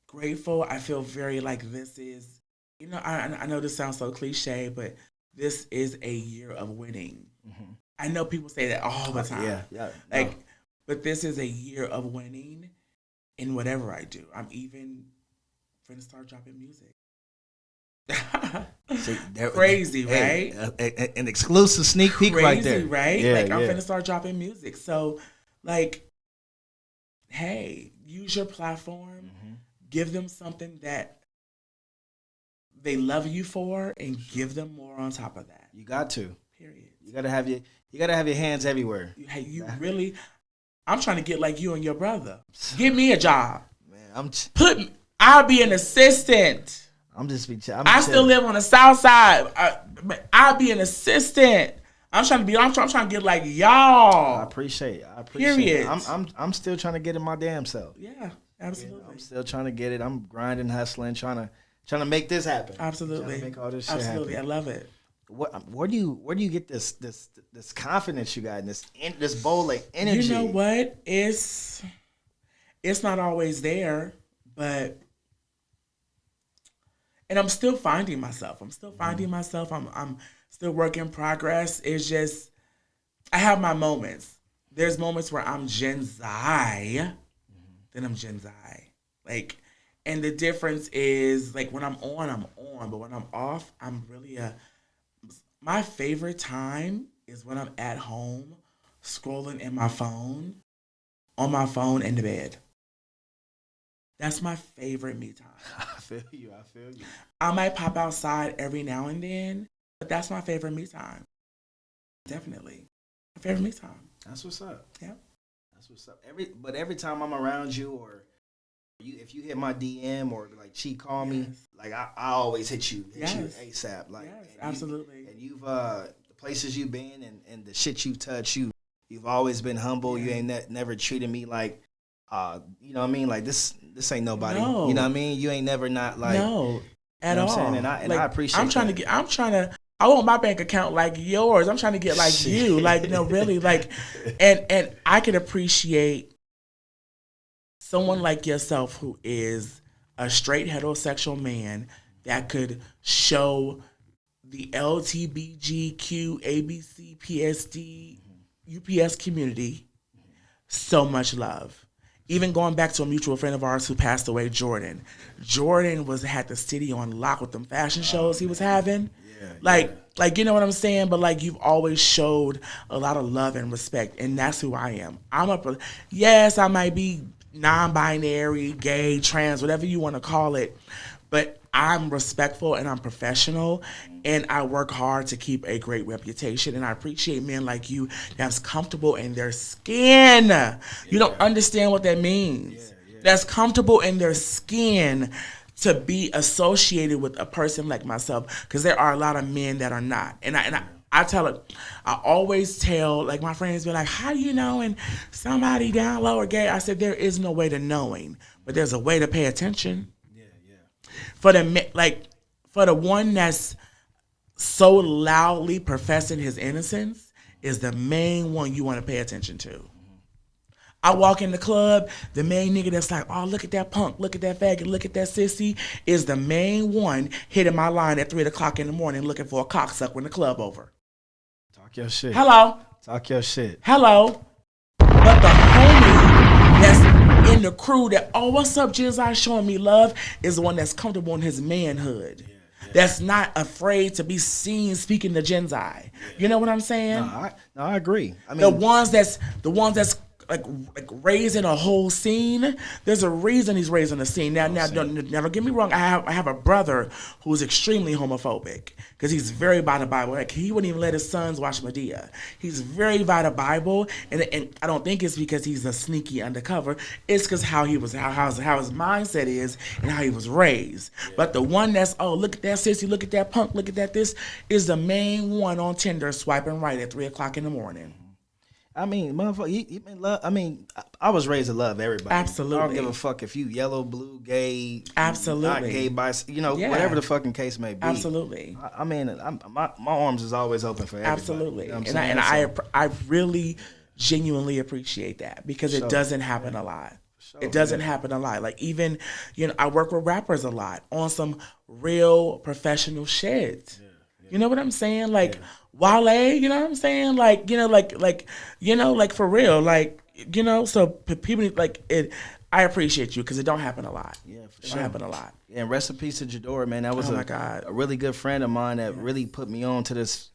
Speaker 2: grateful. I feel very like this is, you know, I know this sounds so cliche, but this is a year of winning. Mm-hmm. I know people say that all the time. Yeah. But this is a year of winning in whatever I do. I'm even finna start dropping music. See, crazy, right?
Speaker 1: An exclusive sneak peek
Speaker 2: crazy,
Speaker 1: right there.
Speaker 2: Right? Yeah, like, I'm finna start dropping music. So, like, hey, use your platform. Mm-hmm. Give them something that they love you for, and give them more on top of that.
Speaker 1: You got to.
Speaker 2: Period.
Speaker 1: You gotta have your hands everywhere.
Speaker 2: You really. I'm trying to get like you and your brother. Give me a job.
Speaker 1: Man,
Speaker 2: I'll be an assistant.
Speaker 1: I
Speaker 2: still live on the south side. I'll be an assistant. I'm trying to get like y'all.
Speaker 1: I appreciate
Speaker 2: Period.
Speaker 1: it. I'm still trying to get in my damn self.
Speaker 2: Yeah, absolutely.
Speaker 1: You know, I'm still trying to get it. I'm grinding, hustling, trying to make this happen.
Speaker 2: Absolutely.
Speaker 1: Trying to make all this shit
Speaker 2: absolutely.
Speaker 1: happen.
Speaker 2: I love it.
Speaker 1: Where do you get this confidence you got and this bowl of energy?
Speaker 2: You know what? It's not always there, but and I'm still finding myself. I'm still work in progress. It's just I have my moments. There's moments where I'm Jenzi, then I'm Jenzi. Like, and the difference is like when I'm on, but when I'm off, I'm really my favorite time is when I'm at home scrolling on my phone in the bed. That's my favorite me time.
Speaker 1: I feel you.
Speaker 2: I might pop outside every now and then, but that's my favorite me time. Definitely. My favorite me time.
Speaker 1: That's what's up.
Speaker 2: Yeah.
Speaker 1: That's what's up. Every time I'm around you, or if you hit my DM or like Chee call me, like I always hit you ASAP. Like
Speaker 2: absolutely.
Speaker 1: And you've the places you've been and the shit you touch, you've always been humble.
Speaker 2: Yeah.
Speaker 1: You ain't never treated me like you know what I mean? Like this ain't nobody.
Speaker 2: No.
Speaker 1: You know what I mean? You ain't never not like
Speaker 2: no at all.
Speaker 1: And I appreciate.
Speaker 2: I want my bank account like yours. I'm trying to get like you. Like no, really. Like, and I can appreciate someone like yourself who is a straight heterosexual man that could show the LGBTQ, ABC, PSD, UPS community so much love. Even going back to a mutual friend of ours who passed away, Jordan. Jordan had the city on lock with them fashion shows he was having. Like you know what I'm saying? But like you've always showed a lot of love and respect, and that's who I am. Yes, I might be non-binary, gay, trans, whatever you want to call it, but I'm respectful and I'm professional, and I work hard to keep a great reputation. And I appreciate men like you that's comfortable in their skin. You don't understand what that means. That's comfortable in their skin to be associated with a person like myself, because there are a lot of men that are not. And I always tell, like my friends be like, how do you know and somebody down low or gay? I said, there is no way to knowing, but there's a way to pay attention. For the one that's so loudly professing his innocence is the main one you want to pay attention to. I walk in the club, the main nigga that's like, oh, look at that punk, look at that faggot, look at that sissy, is the main one hitting my line at 3 o'clock in the morning looking for a cocksucker in the club over.
Speaker 1: Talk your shit.
Speaker 2: Hello.
Speaker 1: Talk your shit.
Speaker 2: Hello. But the homie that's in the crew that, oh, what's up, Jenzi, showing me love, is the one that's comfortable in his manhood. That's not afraid to be seen speaking to Jenzi. You know what I'm saying?
Speaker 1: No, I agree. I mean,
Speaker 2: the ones that's like raising a whole scene. There's a reason he's raising a scene. Now, don't get me wrong. I have a brother who's extremely homophobic because he's very by the Bible. Like he wouldn't even let his sons watch Medea. He's very by the Bible, and I don't think it's because he's a sneaky undercover. It's because how his mindset is and how he was raised. But the one that's, oh, look at that sissy, look at that punk, look at that this, is the main one on Tinder swiping right at 3 o'clock in the morning.
Speaker 1: I mean, motherfucker, you love. I mean, I was raised to love everybody.
Speaker 2: Absolutely.
Speaker 1: I don't give a fuck if you yellow, blue, gay,
Speaker 2: absolutely,
Speaker 1: not gay, whatever the fucking case may be.
Speaker 2: Absolutely.
Speaker 1: I mean, my arms is always open for everybody.
Speaker 2: Absolutely.
Speaker 1: You know
Speaker 2: and I really genuinely appreciate that because it doesn't happen a lot. It doesn't happen a lot. Like even, I work with rappers a lot on some real professional shit. You know what I'm saying? Like Wale, you know what I'm saying? Like, like for real, like, so people like it. I appreciate you because it don't happen a lot.
Speaker 1: Yeah, for
Speaker 2: sure.
Speaker 1: It don't happen
Speaker 2: a lot.
Speaker 1: Yeah, and rest in peace to Jadora, man. That was a really good friend of mine that really put me on to this.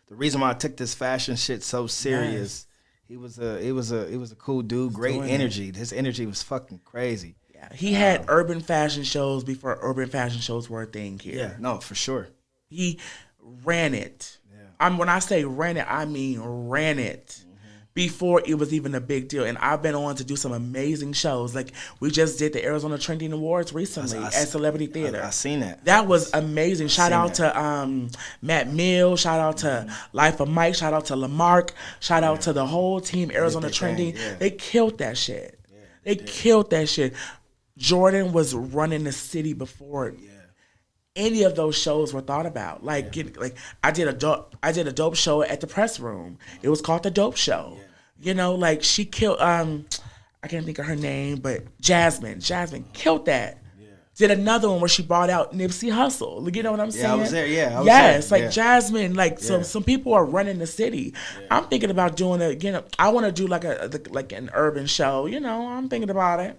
Speaker 1: The reason why I took this fashion shit so serious. It was a cool dude, great energy. His energy was fucking crazy.
Speaker 2: Yeah. He had urban fashion shows before urban fashion shows were a thing here.
Speaker 1: Yeah, no, for sure.
Speaker 2: He ran it. Yeah. When I say ran it, I mean ran it. Before it was even a big deal. And I've been on to do some amazing shows. Like, we just did the Arizona Trending Awards recently at Celebrity Theater.
Speaker 1: I seen that.
Speaker 2: That was amazing. Shout out to Matt Mills. Shout out to Life of Mike. Shout out to Lamarck. Shout out to the whole team, Arizona Trending. They killed that shit. They killed that shit. Jordan was running the city before any of those shows were thought about. Like, I did a dope show at the press room. It was called The Dope Show. You know, like, she killed I can't think of her name, but Jasmine killed that. Did another one where she brought out Nipsey Hussle. You know what I'm saying?
Speaker 1: I was there. Yeah,
Speaker 2: Jasmine. Like, some people are running the city. I'm thinking about doing I want to do like an urban show. You know, I'm thinking about it.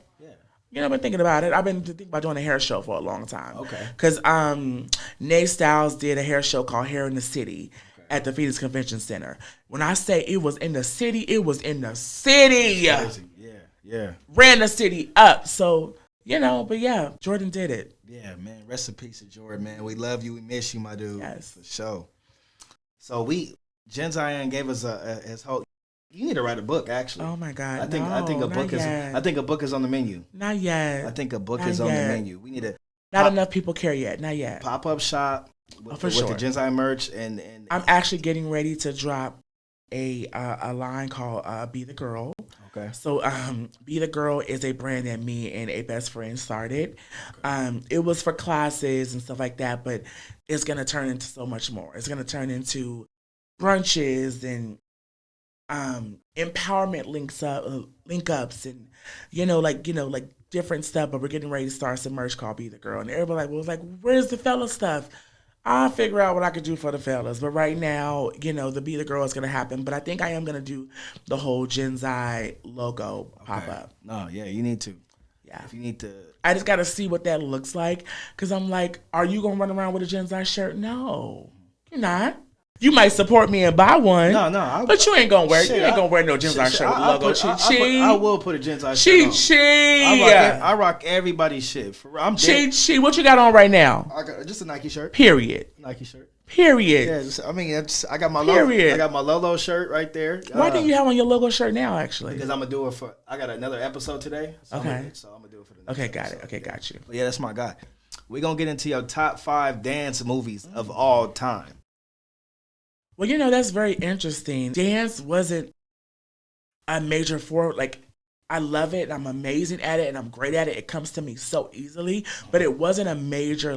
Speaker 2: You know, I've been thinking about it. I've been thinking about doing a hair show for a long time. Okay. Because Nay Styles did a hair show called Hair in the City at the Phoenix Convention Center. When I say it was in the city, it was in the city. Yeah. Ran the city up. So, you know, but yeah, Jordan did it.
Speaker 1: Yeah, man. Rest in peace to Jordan, man. We love you. We miss you, my dude.
Speaker 2: Yes.
Speaker 1: For sure. So Jenzi gave us his whole. You need to write a book, actually.
Speaker 2: Oh my God!
Speaker 1: I think a book is on the menu.
Speaker 2: Not yet.
Speaker 1: I think a book is on the menu. We need to.
Speaker 2: Not enough people care yet. Not yet.
Speaker 1: Pop-up shop with the Jenzi merch and.
Speaker 2: I'm actually getting ready to drop a line called Be the Girl.
Speaker 1: Okay.
Speaker 2: So Be the Girl is a brand that me and a best friend started. Okay. It was for classes and stuff like that, but it's gonna turn into so much more. It's gonna turn into brunches and empowerment link ups and like different stuff. But we're getting ready to start some merch called Be the Girl, and everybody was like, "Where's the fella stuff?" I'll figure out what I could do for the fellas. But right now, the Be the Girl is gonna happen. But I think I am gonna do the whole Jenzi logo pop up.
Speaker 1: No, yeah, you need to.
Speaker 2: Yeah,
Speaker 1: if you need to.
Speaker 2: I just gotta see what that looks like, because I'm like, are you gonna run around with a Jenzi shirt? No, you're not. You might support me and buy one.
Speaker 1: No.
Speaker 2: But you ain't gonna wear. You ain't gonna wear no Jenzi shirt with the logo.
Speaker 1: I will put a Jenzi shirt on.
Speaker 2: Chee.
Speaker 1: I rock everybody's shit. I'm
Speaker 2: Chee. What you got on right now?
Speaker 1: I got just a Nike shirt.
Speaker 2: Period.
Speaker 1: Nike shirt.
Speaker 2: Period.
Speaker 1: Yeah, I got my logo. I got my Lolo shirt right there.
Speaker 2: Why do you have on your logo shirt now? Actually,
Speaker 1: because I'm gonna do it I got another episode today. So
Speaker 2: okay.
Speaker 1: I'm gonna do it for the next
Speaker 2: got
Speaker 1: episode.
Speaker 2: it. Okay, got you.
Speaker 1: But yeah, that's my guy. We're gonna get into your top 5 dance movies of all time.
Speaker 2: Well, that's very interesting. Dance wasn't a major I love it, and I'm amazing at it, and I'm great at it. It comes to me so easily, but it wasn't a major,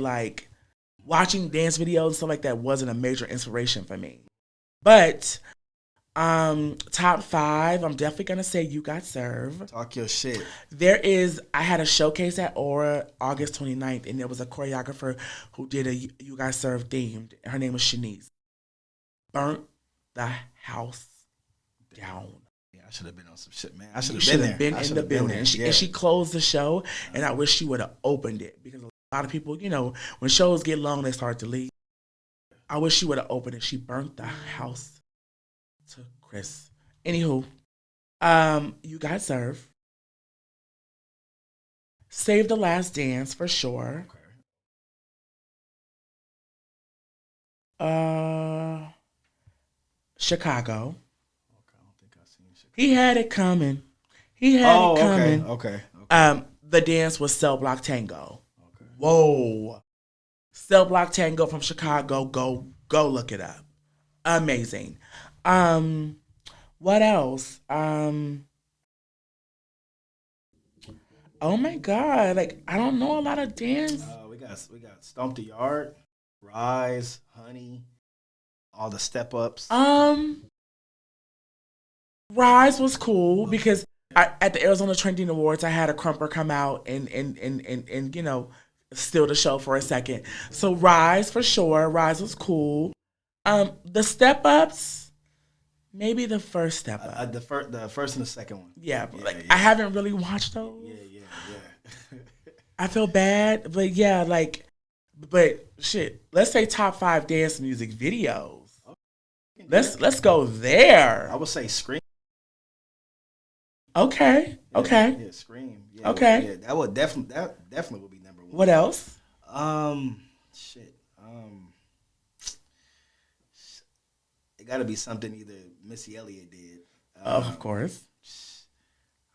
Speaker 2: watching dance videos and stuff like that wasn't a major inspiration for me. But top 5, I'm definitely going to say You Got Served.
Speaker 1: Talk your shit.
Speaker 2: I had a showcase at Aura August 29th, and there was a choreographer who did a You Got Served themed. Her name was Shanice. Burnt the house down.
Speaker 1: Yeah, I should have been on some shit, man. I should
Speaker 2: have been in the building. And she closed the show, and I wish she would have opened it, because a lot of people, when shows get long, they start to leave. I wish she would have opened it. She burnt the house to crisp. Anywho, You Got Served. Save the Last Dance for sure. Okay. Chicago.
Speaker 1: Okay, I don't think I've seen Chicago.
Speaker 2: He had it coming.
Speaker 1: Okay.
Speaker 2: The dance was Cell Block Tango. Okay. Whoa. Cell Block Tango from Chicago. Go look it up. Amazing. What else? Oh my God. I don't know a lot of dance.
Speaker 1: We got Stomp the Yard, Rise, Honey, all the step ups.
Speaker 2: Rise was cool because at the Arizona Trending Awards, I had a crumper come out and steal the show for a second. So Rise for sure. Rise was cool. The step ups, maybe the first step up.
Speaker 1: The first and the second one.
Speaker 2: Yeah. I haven't really watched those.
Speaker 1: Yeah.
Speaker 2: I feel bad, but yeah, but shit. Let's say top 5 dance music videos. Let's go there.
Speaker 1: I would say Scream.
Speaker 2: Okay.
Speaker 1: Yeah,
Speaker 2: Okay.
Speaker 1: yeah, Scream. Yeah,
Speaker 2: Okay.
Speaker 1: yeah, that definitely would be number one.
Speaker 2: What else?
Speaker 1: Shit. It got to be something either Missy Elliott did.
Speaker 2: Of course.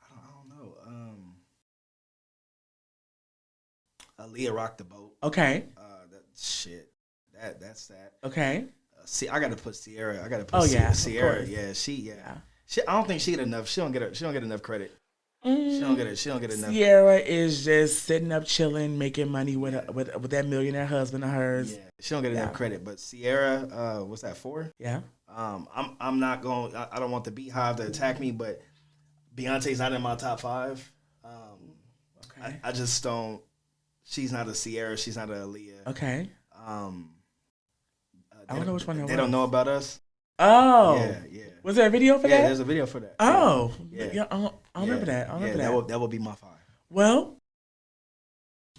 Speaker 1: I don't know. Aaliyah rocked the boat.
Speaker 2: Okay.
Speaker 1: That shit. That's that.
Speaker 2: Okay.
Speaker 1: See, I got to put Sierra. I got to put
Speaker 2: Oh yeah.
Speaker 1: Sierra.
Speaker 2: Of course.
Speaker 1: Yeah,
Speaker 2: Yeah.
Speaker 1: She. I don't think she get enough. She don't get enough credit. She don't get it. She don't get enough.
Speaker 2: Sierra is just sitting up, chilling, making money with that millionaire husband of hers.
Speaker 1: Yeah, she don't get enough credit. But Sierra, what's that for?
Speaker 2: Yeah.
Speaker 1: I'm not going. I don't want the Beehive to attack me, but Beyonce's not in my top 5.
Speaker 2: Okay.
Speaker 1: I just don't. She's not a Sierra. She's not a Aaliyah.
Speaker 2: Okay. I don't know which one that was.
Speaker 1: They don't know about us.
Speaker 2: Oh.
Speaker 1: Yeah.
Speaker 2: Was there a video for that?
Speaker 1: Yeah, there's a video for that.
Speaker 2: Oh. Yeah. I remember that. I remember that.
Speaker 1: That would be my 5.
Speaker 2: Well,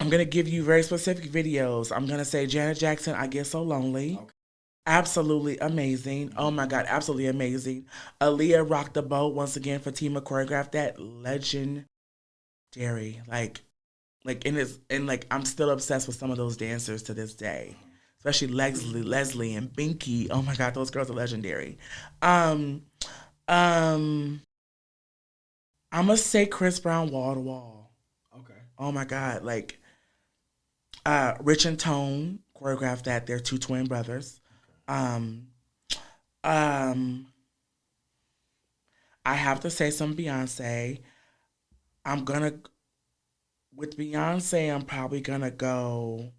Speaker 2: I'm going to give you very specific videos. I'm going to say Janet Jackson, I Get So Lonely. Okay. Absolutely amazing. Oh my God, absolutely amazing. Aaliyah Rock the Boat, once again, Fatima choreographed that. Legendary. Like I'm still obsessed with some of those dancers to this day. Especially Leslie and Binky. Oh my God, those girls are legendary. I'm gonna say Chris Brown, Wall to Wall.
Speaker 1: Okay.
Speaker 2: Oh my God, like Rich and Tone choreographed that. They're 2 twin brothers. Okay. I have to say some Beyonce. With Beyonce, I'm probably gonna go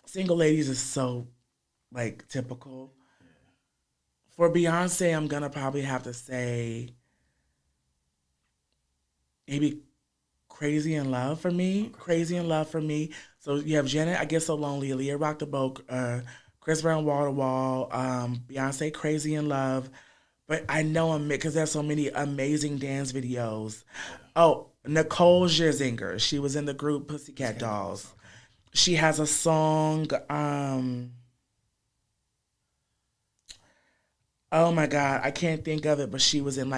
Speaker 2: Single Ladies is so like typical. Yeah. For Beyonce, I'm gonna probably have to say maybe Crazy in Love for me. Okay. Crazy in Love for me. So you have Janet, I Get So Lonely, Aaliyah Rock the Boat, Chris Brown, Wall to Wall, Beyonce, Crazy in Love. But I know I'm because there's so many amazing dance videos. Oh, Nicole Scherzinger. She was in the group Pussycat Dolls. Okay. She has a song. Oh my God, I can't think of it, but she was in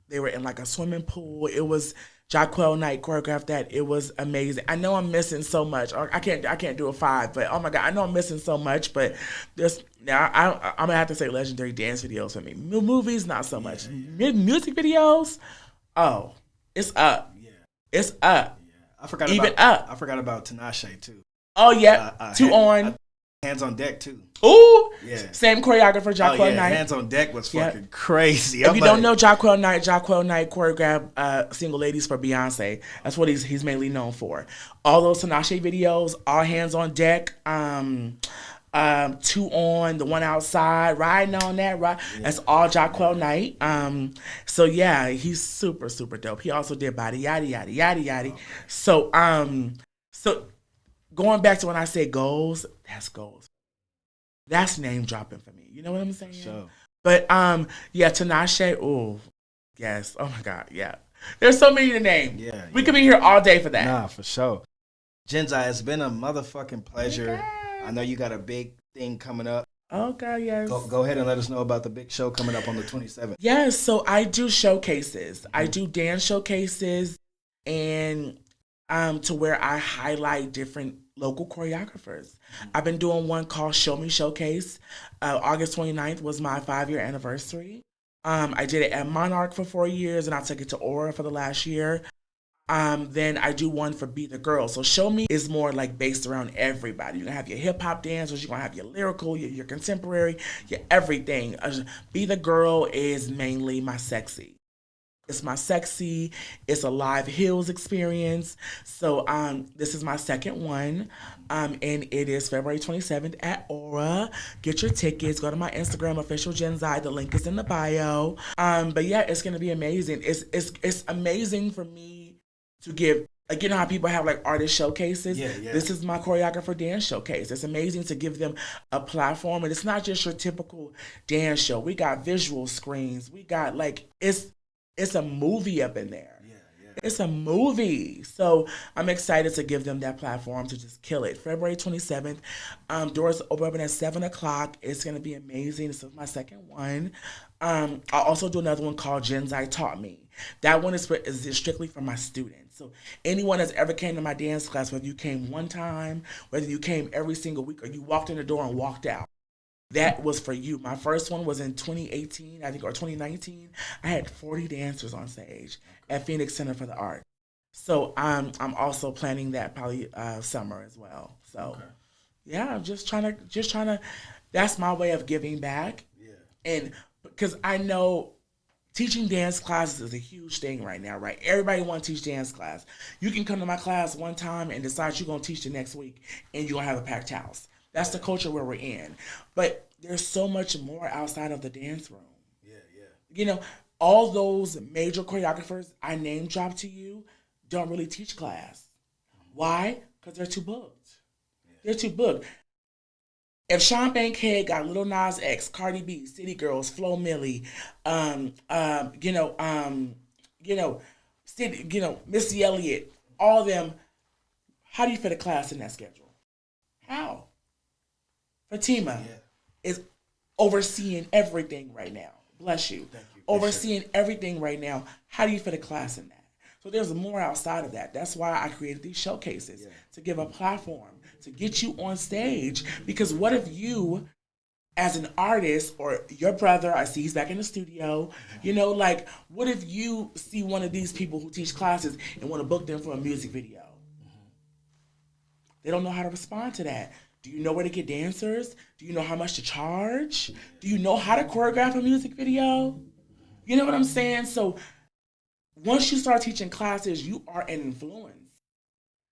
Speaker 2: they were in like a swimming pool. It was Jaquel Knight choreographed that. It was amazing. I know I'm missing so much. I can't do a 5, but oh my God, I know I'm missing so much. But there's now I'm gonna have to say legendary dance videos for me. Movies, not so much. Yeah. Music videos, oh, it's up. Yeah, it's up.
Speaker 1: Yeah. I forgot about Tinashe too.
Speaker 2: Oh yeah,
Speaker 1: Hands on Deck too.
Speaker 2: Ooh,
Speaker 1: yeah.
Speaker 2: Same choreographer, Jaquel Knight.
Speaker 1: Hands on Deck was fucking crazy.
Speaker 2: If you don't know Jaquel Knight choreographed Single Ladies for Beyonce. That's what he's mainly known for. All those Tinashe videos, all Hands on Deck, 2 on, the one outside, riding on that, right? Yeah. That's all Jaquel Knight. So yeah, he's super, super dope. He also did Body Yaddy Yaddy Yaddy Yaddy. Okay. So going back to when I say goals, that's goals. That's name dropping for me. You know what I'm saying?
Speaker 1: Sure.
Speaker 2: But yeah, Tinashe. Oh, yes. Oh my God. Yeah. There's so many to name. Yeah. We could be here all day for that.
Speaker 1: Nah, for sure. Jenzi, it's been a motherfucking pleasure. Okay. I know you got a big thing coming up.
Speaker 2: Oh God, yes.
Speaker 1: Go ahead and let us know about the big show coming up on the 27th.
Speaker 2: Yes. So I do showcases. I do dance showcases, and to where I highlight different local choreographers. I've been doing one called Show Me Showcase. August 29th was my 5-year anniversary. I did it at Monarch for 4 years, and I took it to Aura for the last year. Then I do one for Be the Girl. So Show Me is more like based around everybody. You're going to have your hip-hop dancers, you're going to have your lyrical, your contemporary, your everything. Be the Girl is mainly my sexy. It's my sexy. It's a live heels experience. So this is my second one, and it is February 27th at Aura. Get your tickets. Go to my Instagram, official Jenzi. The link is in the bio. But yeah, it's gonna be amazing. It's amazing for me to give. Like, you know how people have like artist showcases? Yeah. This is my choreographer dance showcase. It's amazing to give them a platform, and it's not just your typical dance show. We got visual screens. We got it's a movie up in there. Yeah. It's a movie. So I'm excited to give them that platform to just kill it. February 27th. Doors open at 7 o'clock. It's going to be amazing. This is my second one. I'll also do another one called Jenzi Taught Me. That one is strictly for my students. So anyone that's ever came to my dance class, whether you came one time, whether you came every single week, or you walked in the door and walked out, that was for you. My first one was in 2018, I think, or 2019. I had 40 dancers on stage at Phoenix Center for the Arts. So I'm also planning that probably summer as well. So yeah, I'm just trying to. That's my way of giving back. Yeah. And because I know teaching dance classes is a huge thing right now, right? Everybody wants to teach dance class. You can come to my class one time and decide you're going to teach the next week, and you're going to have a packed house. That's the culture where we're in. But there's so much more outside of the dance room. Yeah, yeah. You know, all those major choreographers I name drop to you don't really teach class. Why? Because they're too booked. Yeah. They're too booked. If Sean Bankhead got Lil Nas X, Cardi B, City Girls, Flo Milli, Missy Elliott, all them, how do you fit a class in that schedule? How? Fatima is overseeing everything right now. Bless you. Thank you. Overseeing everything right now. How do you fit a class in that? So there's more outside of that. That's why I created these showcases, to give a platform, to get you on stage. Because what if you, as an artist, or your brother, I see he's back in the studio, what if you see one of these people who teach classes and want to book them for a music video? They don't know how to respond to that. Do you know where to get dancers? Do you know how much to charge? Do you know how to choreograph a music video? You know what I'm saying? So once you start teaching classes, you are an influence.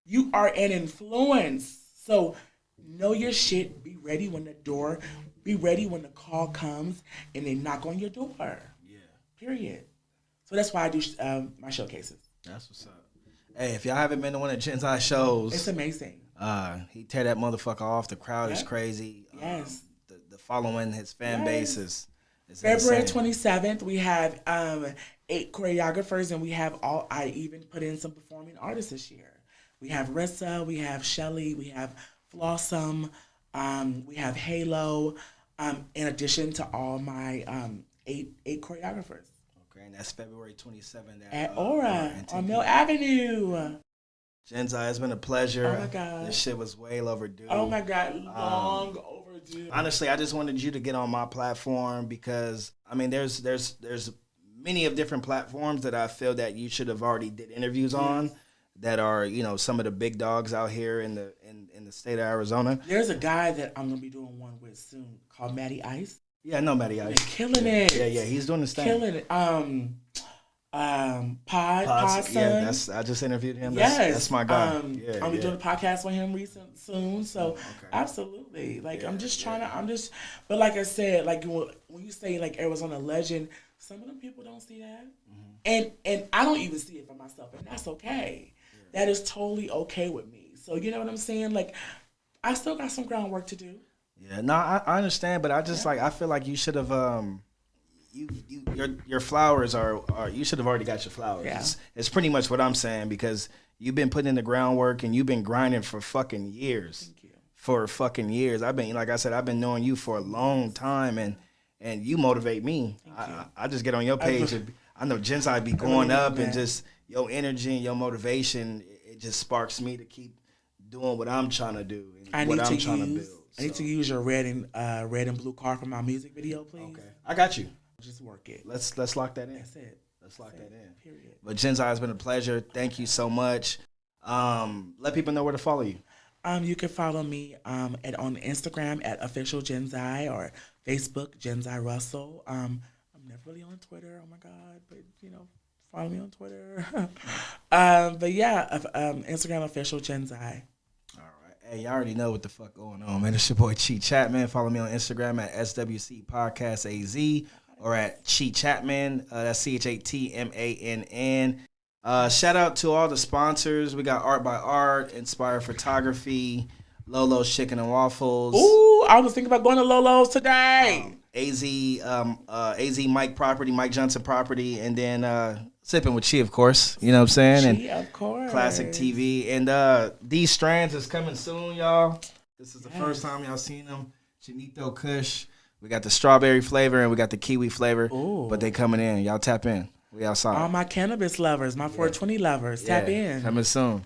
Speaker 2: You are an influence. So know your shit. Be ready when the call comes and they knock on your door. Yeah. Period. So that's why I do my showcases. That's
Speaker 1: what's up. Hey, if y'all haven't been to one of Jenzi's shows,
Speaker 2: it's amazing.
Speaker 1: He tear that motherfucker off. The crowd is crazy.
Speaker 2: Yes.
Speaker 1: The following, his fan base is
Speaker 2: February
Speaker 1: insane.
Speaker 2: 27th, we have 8 choreographers, and I even put in some performing artists this year. We have Rissa, we have Shelly, we have Flossom, we have Halo, in addition to all my 8 choreographers.
Speaker 1: Okay, and that's February 27th
Speaker 2: at Aura on Mill Avenue.
Speaker 1: Jenzi, it's been a pleasure.
Speaker 2: Oh my God.
Speaker 1: This shit was way overdue.
Speaker 2: Oh my God, long overdue.
Speaker 1: Honestly, I just wanted you to get on my platform because there's many of different platforms that I feel that you should have already did interviews on that are, some of the big dogs out here in the state of Arizona.
Speaker 2: There's a guy that I'm gonna be doing one with soon called Matty Ice.
Speaker 1: Yeah, I know Matty Ice.
Speaker 2: He's killing it.
Speaker 1: Yeah, he's doing his thing.
Speaker 2: Killing it. Podson.
Speaker 1: Yeah, I just interviewed him. That's my guy.
Speaker 2: I'll be doing a podcast with him soon. So absolutely, but like I said, like when you say like Arizona legend, some of them people don't see that, and I don't even see it for myself, and that's okay. Yeah. That is totally okay with me. So you know what I'm saying? Like I still got some groundwork to do.
Speaker 1: Yeah, no, I understand, but I just I feel like you should have your flowers are you should have already got your flowers. Yeah. It's pretty much what I'm saying because you've been putting in the groundwork and you've been grinding for fucking years.
Speaker 2: Thank you.
Speaker 1: For fucking years. I've been knowing you for a long time and you motivate me. I just get on your page and I know Jenzi be going up and just your energy and your motivation, it just sparks me to keep doing what I'm trying to do and what I'm trying to build.
Speaker 2: I need to use your red and blue card for my music video, please.
Speaker 1: Okay. I got you.
Speaker 2: Just work it.
Speaker 1: Let's lock that in.
Speaker 2: That's it.
Speaker 1: Let's lock that in.
Speaker 2: Period.
Speaker 1: But Jenzi, it's been a pleasure. Thank you so much. Let people know where to follow you.
Speaker 2: You can follow me on Instagram at official Jenzi or Facebook Jenzi Russell. I'm never really on Twitter. Oh my God! But follow me on Twitter. But yeah, Instagram official Jenzi.
Speaker 1: Hey, y'all already know what the fuck going on, man. It's your boy Chee Chatman. Follow me on Instagram at SWC Podcast AZ or at Chee Chatman. That's ChatMann. Shout out to all the sponsors. We got Art by Art, Inspire Photography, Lolo's Chicken and Waffles.
Speaker 2: Ooh, I was thinking about going to Lolo's today.
Speaker 1: AZ Mike Property, Mike Johnson Property, and then Sipping with Chee, of course. You know what I'm saying?
Speaker 2: Chee, of course.
Speaker 1: Classic TV. And these strands is coming soon, y'all. This is the first time y'all seen them. Chinito Kush. We got the strawberry flavor and we got the kiwi flavor.
Speaker 2: Ooh.
Speaker 1: But they coming in. Y'all tap in. We outside.
Speaker 2: All my cannabis lovers, my 420 lovers, tap in.
Speaker 1: Coming soon.